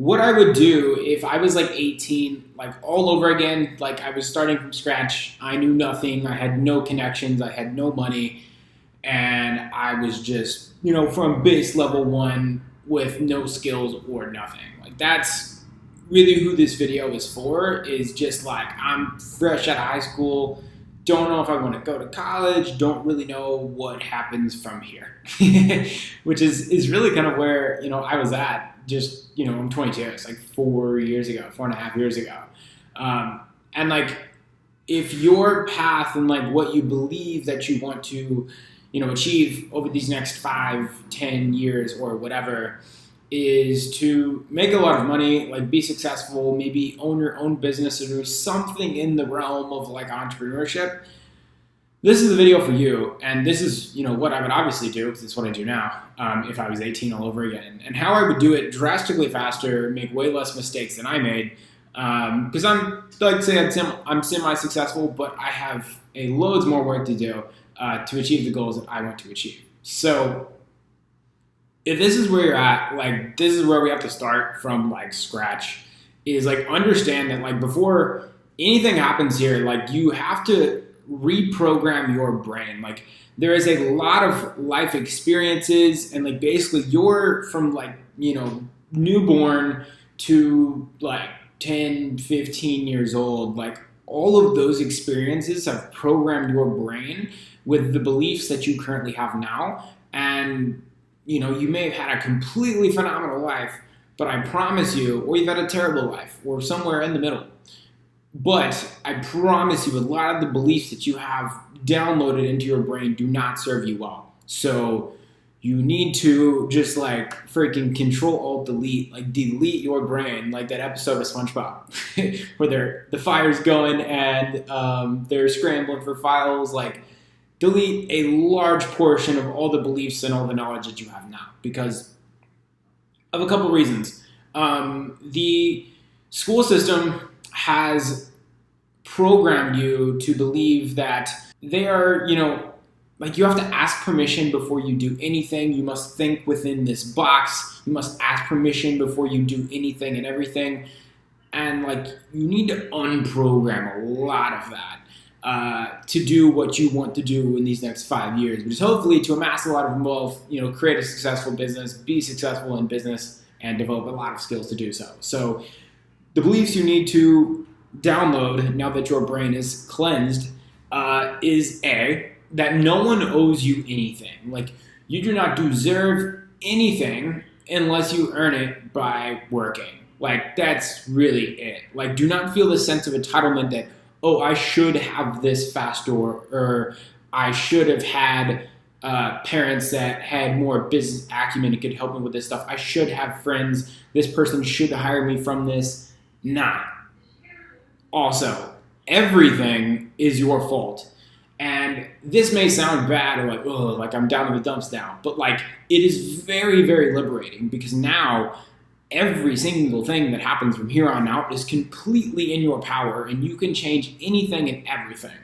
what I would do if I was like 18, like all over again, like I was starting from scratch. I knew nothing. I had no connections. I had no money. And I was just, from base level one with no skills or nothing. Like that's really who this video is for, is just like I'm fresh out of high school, don't know if I want to go to college, don't really know what happens from here. Which is really kind of where, I was at. Just, I'm 22, it's like 4.5 years ago. And like, if your path and like what you believe that you want to, achieve over these next 5, 10 years or whatever is to make a lot of money, like be successful, maybe own your own business or do something in the realm of like entrepreneurship, this is the video for you. And this is, what I would obviously do, because it's what I do now, if I was 18 all over again. And how I would do it drastically faster, make way less mistakes than I made. Because I'm semi-successful, but I have loads more work to do to achieve the goals that I want to achieve. So if this is where you're at, like this is where we have to start from like scratch, is like understand that like before anything happens here, like you have to reprogram your brain. Like there is a lot of life experiences and like basically you're from like, newborn to like 10, 15 years old, like all of those experiences have programmed your brain with the beliefs that you currently have now. And, you may have had a completely phenomenal life, but I promise you, or you've had a terrible life, or somewhere in the middle. But I promise you, a lot of the beliefs that you have downloaded into your brain do not serve you well. So you need to just like freaking Control-Alt-Delete, like delete your brain, like that episode of SpongeBob where the fire's going and they're scrambling for files. Like delete a large portion of all the beliefs and all the knowledge that you have now because of a couple reasons. The school system has programmed you to believe that they are, like you have to ask permission before you do anything. You must think within this box. You must ask permission before you do anything and everything. And like you need to unprogram a lot of that to do what you want to do in these next 5 years, which is hopefully to amass a lot of wealth, create a successful business, be successful in business, and develop a lot of skills to do so. So the beliefs you need to download now that your brain is cleansed is that no one owes you anything. Like you do not deserve anything unless you earn it by working. Like that's really it. Like do not feel the sense of entitlement that, oh, I should have this faster or I should have had parents that had more business acumen and could help me with this stuff. I should have friends. This person should hire me from this. Nah. Also, everything is your fault. And this may sound bad or like, oh, like I'm down in the dumps now. But like it is very, very liberating because now every single thing that happens from here on out is completely in your power and you can change anything and everything.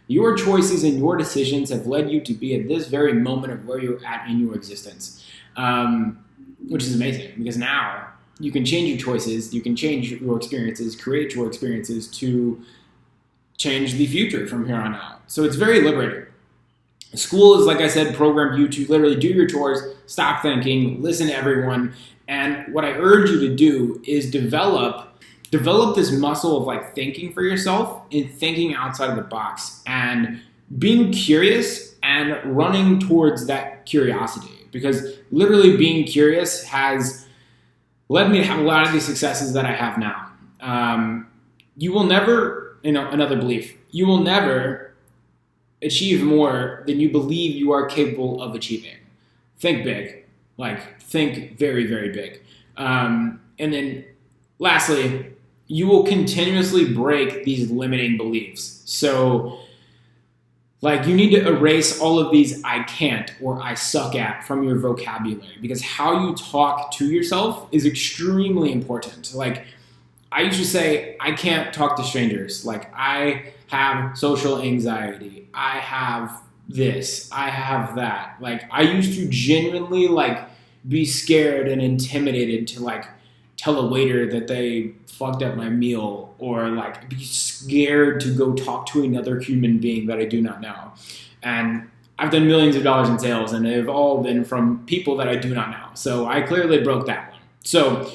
Your choices and your decisions have led you to be at this very moment of where you're at in your existence, which is amazing because now you can change your choices, you can change your experiences, create your experiences to change the future from here on out. So it's very liberating. School is, like I said, programmed you to literally do your chores, stop thinking, listen to everyone. And what I urge you to do is develop this muscle of like thinking for yourself and thinking outside of the box and being curious and running towards that curiosity. Because literally being curious has led me to have a lot of the successes that I have now. You will never, another belief, you will never achieve more than you believe you are capable of achieving. Think big, like think very, very big. And then lastly, you will continuously break these limiting beliefs. So like you need to erase all of these I can't or I suck at from your vocabulary because how you talk to yourself is extremely important. Like I used to say, I can't talk to strangers. Like I have social anxiety. I have this. I have that. Like I used to genuinely like be scared and intimidated to like tell a waiter that they fucked up my meal, or like be scared to go talk to another human being that I do not know. And I've done millions of dollars in sales, and they've all been from people that I do not know. So I clearly broke that one. So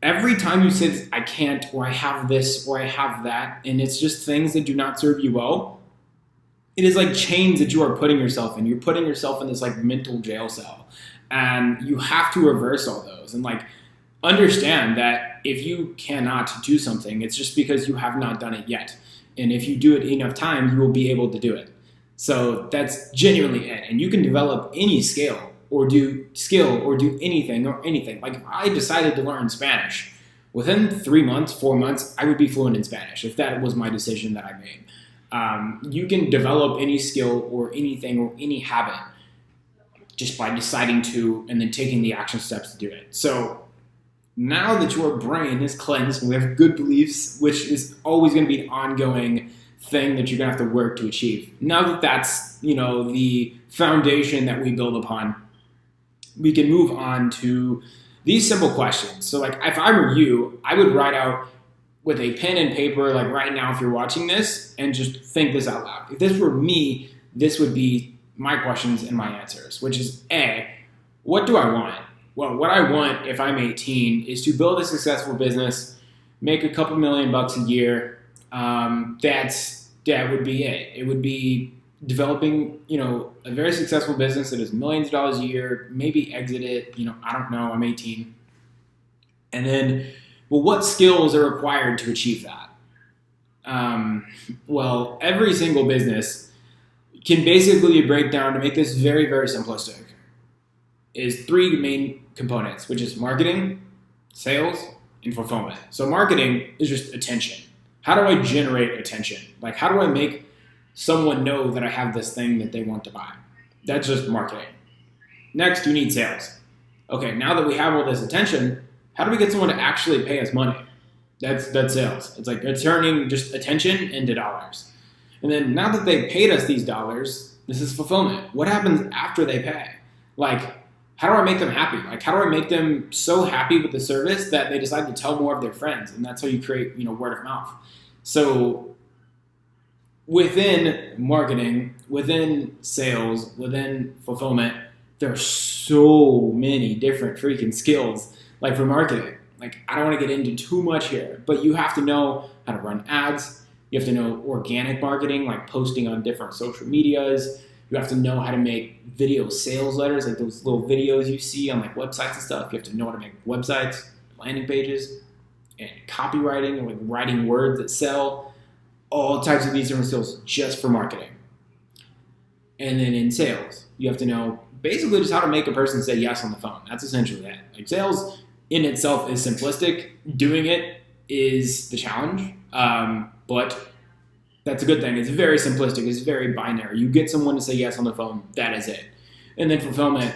every time you say I can't, or I have this, or I have that, and it's just things that do not serve you well, it is like chains that you are putting yourself in. You're putting yourself in this like mental jail cell, and you have to reverse all those. And like, understand that if you cannot do something, it's just because you have not done it yet. And if you do it enough times, you will be able to do it. So that's genuinely it. And you can develop any skill or do anything or anything. Like if I decided to learn Spanish, within 3 months, 4 months, I would be fluent in Spanish if that was my decision that I made. You can develop any skill or anything or any habit just by deciding to and then taking the action steps to do it. So now that your brain is cleansed and we have good beliefs, which is always going to be an ongoing thing that you're going to have to work to achieve. Now that that's, the foundation that we build upon, we can move on to these simple questions. So like if I were you, I would write out with a pen and paper, like right now if you're watching this, and just think this out loud. If this were me, this would be my questions and my answers, which is A, what do I want? Well, what I want if I'm 18 is to build a successful business, make a couple $1,000,000 a year. That would be it. It would be developing, a very successful business that is millions of dollars a year, maybe exit it, I don't know, I'm 18. And then, well, what skills are required to achieve that? Well, every single business can basically break down, to make this very, very simplistic, is 3 main components, which is marketing, sales, and fulfillment. So marketing is just attention. How do I generate attention? Like, how do I make someone know that I have this thing that they want to buy? That's just marketing. Next, you need sales. Okay, now that we have all this attention, how do we get someone to actually pay us money? That's sales. It's like it's turning just attention into dollars. And then now that they paid us these dollars, this is fulfillment. What happens after they pay? Like, how do I make them happy? Like, how do I make them so happy with the service that they decide to tell more of their friends? And that's how you create, word of mouth. So within marketing, within sales, within fulfillment, there are so many different freaking skills. Like for marketing, like I don't want to get into too much here, but you have to know how to run ads. You have to know organic marketing, like posting on different social medias. You have to know how to make video sales letters, like those little videos you see on like websites and stuff. You have to know how to make websites, landing pages, and copywriting, and like writing words that sell. All types of these different skills just for marketing. And then in sales, you have to know basically just how to make a person say yes on the phone. That's essentially it. Like sales in itself is simplistic. Doing it is the challenge. But that's a good thing. It's very simplistic. It's very binary. You get someone to say yes on the phone. That is it. And then fulfillment,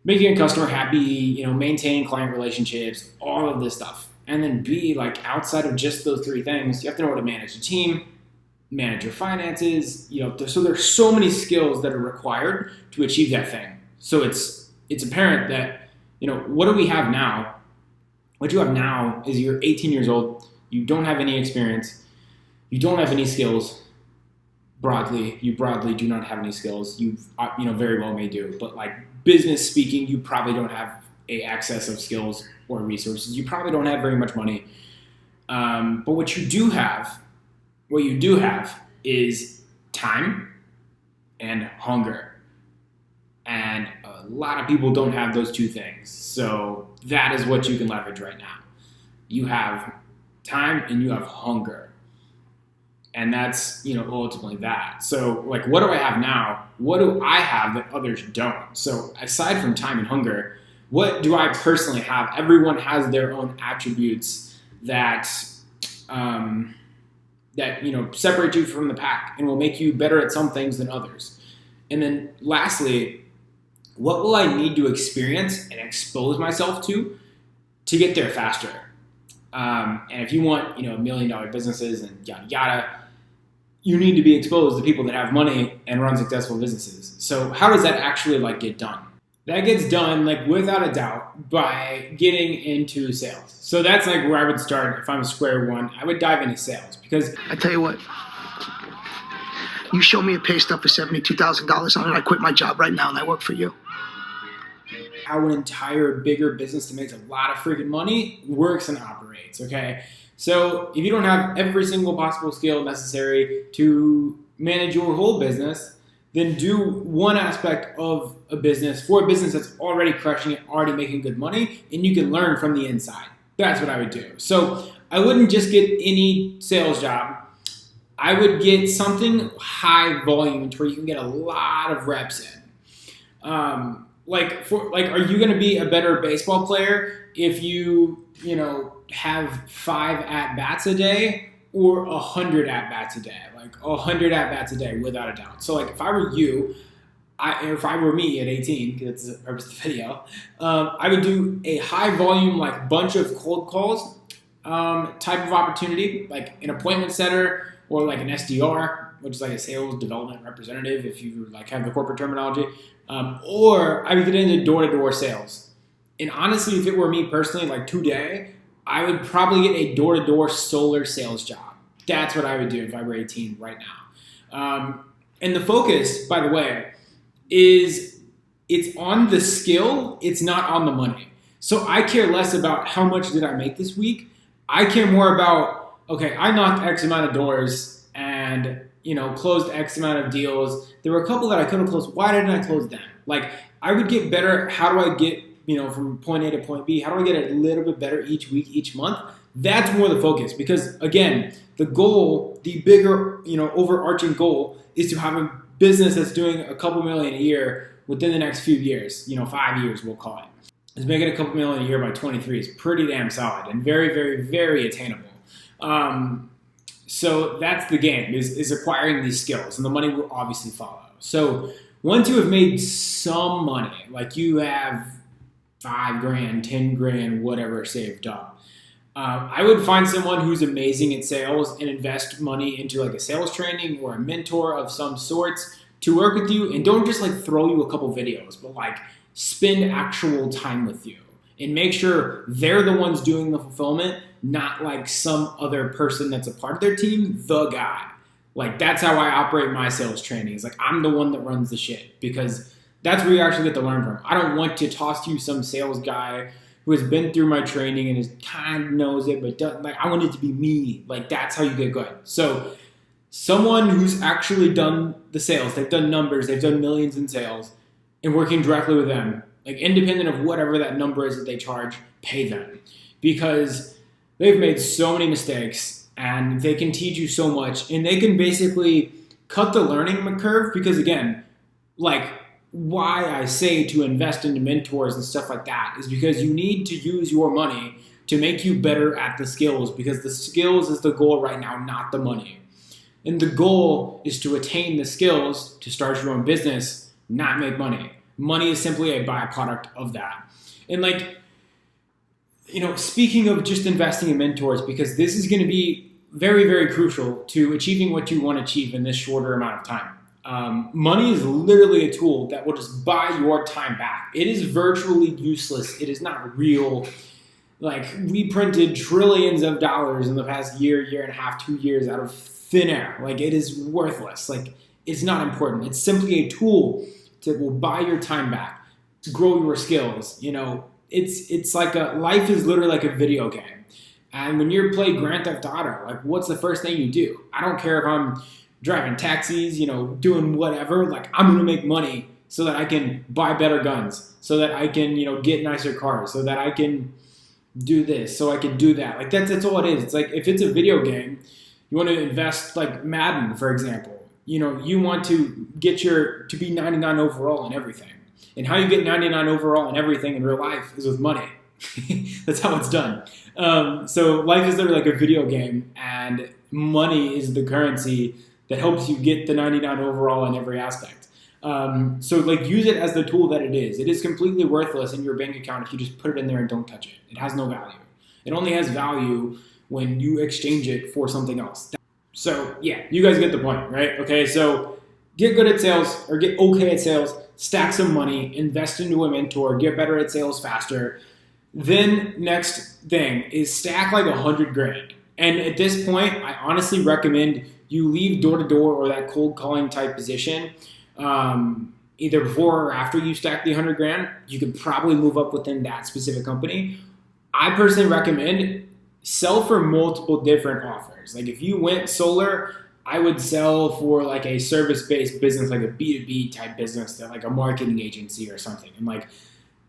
making a customer happy, maintaining client relationships, all of this stuff. And then B, like outside of just those 3 things, you have to know how to manage a team, manage your finances. So there's so many skills that are required to achieve that thing. So it's apparent that, what do we have now? What you have now is you're 18 years old. You don't have any experience. You don't have any skills. You broadly do not have any skills. You very well may do, but like business speaking, you probably don't have a excess of skills or resources. You probably don't have very much money. But what you do have is time and hunger. And a lot of people don't have those 2 things. So that is what you can leverage right now. You have time and you have hunger. And that's, ultimately that. So like, what do I have now? What do I have that others don't? So aside from time and hunger, what do I personally have? Everyone has their own attributes that separate you from the pack and will make you better at some things than others. And then lastly, what will I need to experience and expose myself to get there faster? And if you want, $1 million businesses and yada yada, you need to be exposed to people that have money and run successful businesses. So how does that actually get done? That gets done like without a doubt by getting into sales. So that's like where I would start if I'm square one. I would dive into sales because I tell you what, you show me a pay stub for $72,000 on it, I quit my job right now and I work for you. how an entire bigger business that makes a lot of freaking money works and operates, okay? So if you don't have every single possible skill necessary to manage your whole business, then do one aspect of a business for a business that's already crushing it, already making good money, and you can learn from the inside. That's what I would do. So I wouldn't just get any sales job. I would get something high volume to where you can get a lot of reps in. Are you going to be a better baseball player if you have 5 at-bats a day or 100 at-bats a day? Like 100 at-bats a day without a doubt. So like if I were you, if I were me at 18, because that's the purpose of the video, I would do a high volume, like bunch of cold calls type of opportunity, like an appointment setter or like an SDR, which is like a sales development representative if you like have the corporate terminology. Or I would get into door-to-door sales. And honestly, if it were me personally, like today, I would probably get a door-to-door solar sales job. That's what I would do if I were 18 right now. And the focus, by the way, is it's on the skill, it's not on the money. So I care less about how much did I make this week. I care more about, okay, I knocked X amount of doors and closed X amount of deals. There were a couple that I couldn't close. Why didn't I close them? Like, I would get better. How do I get, from point A to point B? How do I get a little bit better each week, each month? That's more the focus because, again, the goal, the bigger, overarching goal is to have a business that's doing a couple million a year within the next few years, 5 years, we'll call it. Is making a couple million a year by 23 is pretty damn solid and very, very, very attainable. So that's the game, is acquiring these skills, and the money will obviously follow. So once you have made some money, like you have $5,000, $10,000, whatever saved up, I would find someone who's amazing at sales and invest money into like a sales training or a mentor of some sorts to work with you, and don't just like throw you a couple videos, but like spend actual time with you and make sure they're the ones doing the fulfillment, not like some other person that's a part of their team, the guy. Like that's how I operate my sales trainings. Like I'm the one that runs the shit because that's where you actually get to learn from. I don't want to toss to you some sales guy who has been through my training and is kind of knows it, but doesn't, like I want it to be me. Like that's how you get good. So someone who's actually done the sales, they've done numbers, they've done millions in sales, and working directly with them, like independent of whatever that number is that they charge, pay them. Because they've made so many mistakes and they can teach you so much and they can basically cut the learning curve because again, like why I say to invest into mentors and stuff like that is because you need to use your money to make you better at the skills because the skills is the goal right now, not the money. And the goal is to attain the skills to start your own business, not make money. Money is simply a byproduct of that. And like, speaking of just investing in mentors, because this is going to be very, very crucial to achieving what you want to achieve in this shorter amount of time. Money is literally a tool that will just buy your time back. It is virtually useless. It is not real. Like we printed trillions of dollars in the past year, year and a half, 2 years out of thin air. Like it is worthless. Like it's not important. It's simply a tool that will buy your time back to grow your skills. It's like life is literally like a video game. And when you're playing Grand Theft Auto, like what's the first thing you do? I don't care if I'm driving taxis, doing whatever, like I'm going to make money so that I can buy better guns, so that I can, get nicer cars, so that I can do this, so I can do that. Like that's all it is. It's like if it's a video game, you want to invest like Madden, for example. You want to get to be 99 overall in everything. And how you get 99 overall in everything in real life is with money. That's how it's done. So life is literally like a video game, and money is the currency that helps you get the 99 overall in every aspect. So like use it as the tool that it is. It is completely worthless in your bank account if you just put it in there and don't touch it. It has no value. It only has value when you exchange it for something else. So yeah, you guys get the point, right? Okay, so get good at sales or get okay at sales. stack some money, invest into a mentor, get better at sales faster. Then next thing is stack like 100 grand. And at this point, I honestly recommend you leave door to door or that cold calling type position. Either before or after you stack the 100 grand, you could probably move up within that specific company. I personally recommend sell for multiple different offers. Like if you went solar, I would sell for like a service-based business, like a B2B type business, that like a marketing agency or something. And like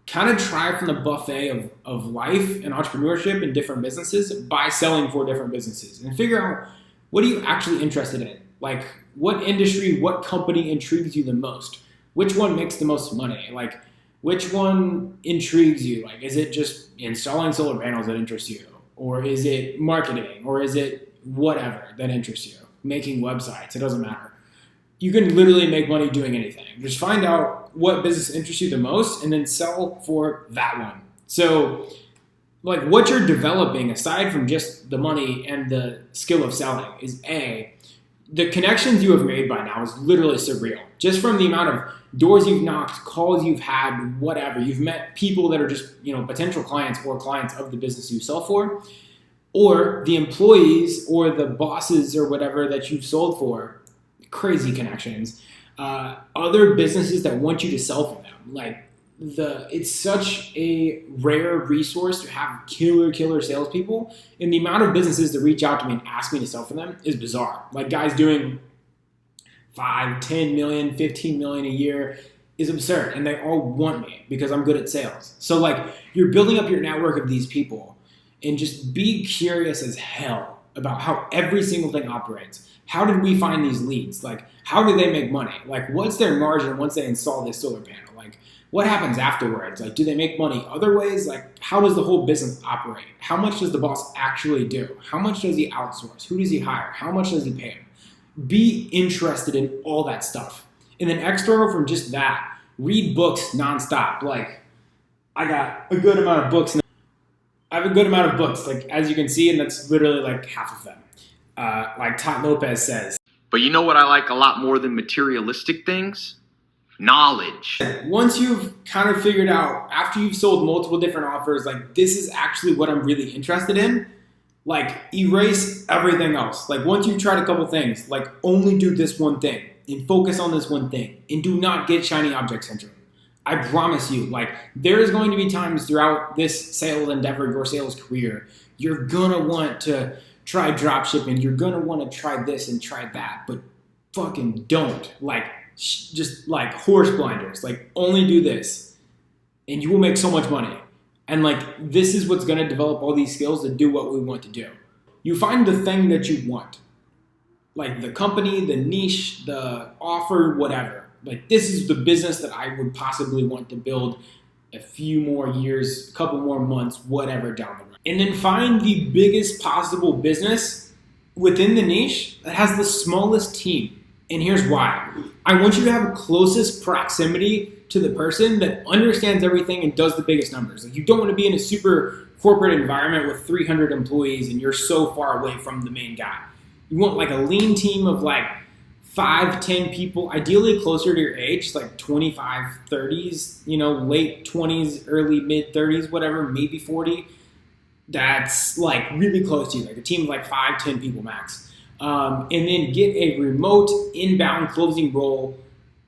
kind of try from the buffet of life and entrepreneurship in different businesses by selling for different businesses and figure out what are you actually interested in? Like what industry, what company intrigues you the most? Which one makes the most money? Like, which one intrigues you? Like, is it just installing solar panels that interests you? Or is it marketing? Or is it whatever that interests you? Making websites, it doesn't matter. You can literally make money doing anything. Just find out what business interests you the most and then sell for that one. So, like, what you're developing, aside from just the money and the skill of selling, is the connections you have made by now is literally surreal. Just from the amount of doors you've knocked, calls you've had, whatever. You've met people that are just, potential clients or clients of the business you sell for, or the employees or the bosses or whatever that you've sold for. Crazy connections. Other businesses that want you to sell for them. Like it's such a rare resource to have killer salespeople, and the amount of businesses that reach out to me and ask me to sell for them is bizarre. Like guys doing 5, 10 million, 15 million a year is absurd, and they all want me because I'm good at sales. So like you're building up your network of these people, and just be curious as hell about how every single thing operates. How did we find these leads? Like how do they make money? Like what's their margin once they install this solar panel? Like what happens afterwards? Like, do they make money other ways? Like, how does the whole business operate? How much does the boss actually do? How much does he outsource? Who does he hire? How much does he pay him? Be interested in all that stuff. And then external from just that, read books nonstop. Like, I got a good amount of books. I have a good amount of books, like, as you can see, and that's literally like half of them. Like Todd Lopez says. But you know what I like a lot more than materialistic things? Knowledge. Once you've kind of figured out, after you've sold multiple different offers, like this is actually what I'm really interested in, like erase everything else. Like once you've tried a couple things, like only do this one thing and focus on this one thing and do not get shiny object syndrome. I promise you, like there's going to be times throughout this sales endeavor, your sales career, you're gonna want to try drop shipping, you're gonna want to try this and try that, but fucking don't. Like just like horse blinders, like only do this and you will make so much money. And like this is what's going to develop all these skills to do what we want to do. You find the thing that you want, like the company, the niche, the offer, whatever. Like this is the business that I would possibly want to build a few more years, a couple more months, whatever down the road. And then find the biggest possible business within the niche that has the smallest team. And here's why. I want you to have closest proximity to the person that understands everything and does the biggest numbers. Like you don't want to be in a super corporate environment with 300 employees and you're so far away from the main guy. You want like a lean team of like 5, 10 people, ideally closer to your age, like 25, 30s, late 20s, early mid 30s, whatever, maybe 40. That's like really close to you, like a team of like 5, 10 people max. And then get a remote inbound closing role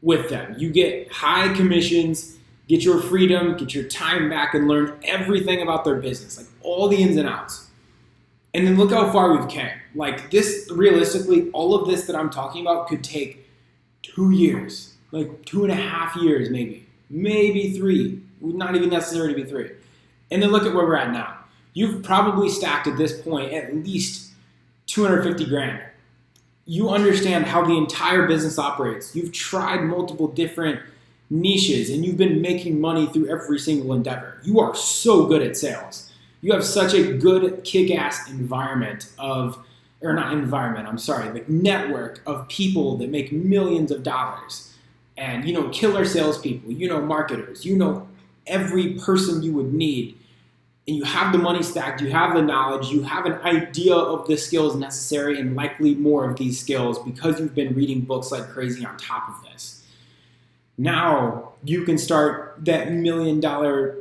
with them. You get high commissions, get your freedom, get your time back, and learn everything about their business, like all the ins and outs. And then look how far we've came. Like this, realistically, all of this that I'm talking about could take 2 years, like 2.5 years, maybe 3. Not even necessary to be 3. And then look at where we're at now. You've probably stacked at this point at least 250 grand. You understand how the entire business operates. You've tried multiple different niches and you've been making money through every single endeavor. You are so good at sales. You have such a good kick-ass network of people that make millions of dollars. And killer salespeople, marketers, every person you would need. And you have the money stacked, you have the knowledge, you have an idea of the skills necessary and likely more of these skills because you've been reading books like crazy on top of this. Now you can start that $1 million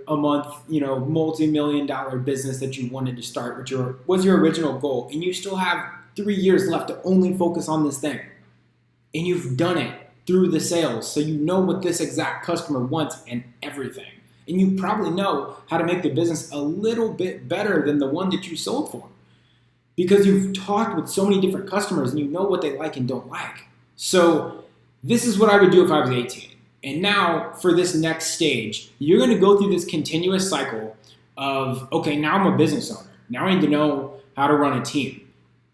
a month, multi-million dollar business that you wanted to start, which was your original goal. And you still have 3 years left to only focus on this thing. And you've done it through the sales. So you know what this exact customer wants and everything. And you probably know how to make the business a little bit better than the one that you sold for. Because you've talked with so many different customers and you know what they like and don't like. So this is what I would do if I was 18. And now for this next stage, you're going to go through this continuous cycle of, okay, now I'm a business owner. Now I need to know how to run a team.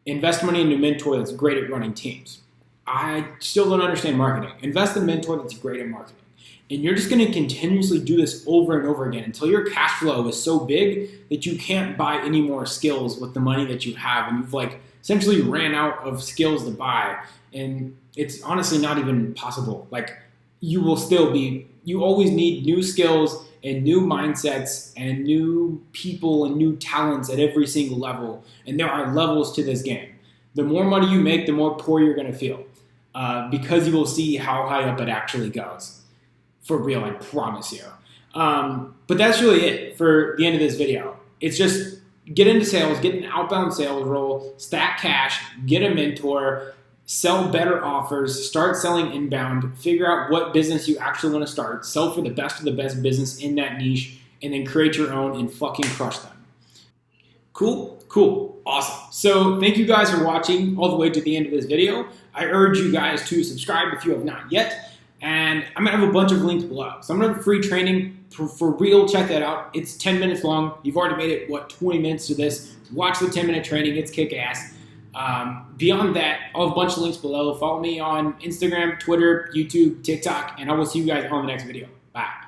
Invest money in a mentor that's great at running teams. I still don't understand marketing. Invest in a mentor that's great at marketing. And you're just going to continuously do this over and over again until your cash flow is so big that you can't buy any more skills with the money that you have. And you've essentially ran out of skills to buy. And it's honestly not even possible. You always need new skills and new mindsets and new people and new talents at every single level. And there are levels to this game. The more money you make, the more poor you're going to feel because you will see how high up it actually goes. For real, I promise you. But that's really it for the end of this video. It's just get into sales, get an outbound sales role, stack cash, get a mentor, sell better offers, start selling inbound, figure out what business you actually want to start, sell for the best of the best business in that niche, and then create your own and fucking crush them. Cool? Cool. Awesome. So thank you guys for watching all the way to the end of this video. I urge you guys to subscribe if you have not yet. And I'm going to have a bunch of links below. So I'm going to have free training for real. Check that out. It's 10 minutes long. You've already made it, 20 minutes to this. Watch the 10-minute training. It's kick-ass. Beyond that, I'll have a bunch of links below. Follow me on Instagram, Twitter, YouTube, TikTok, and I will see you guys on the next video. Bye.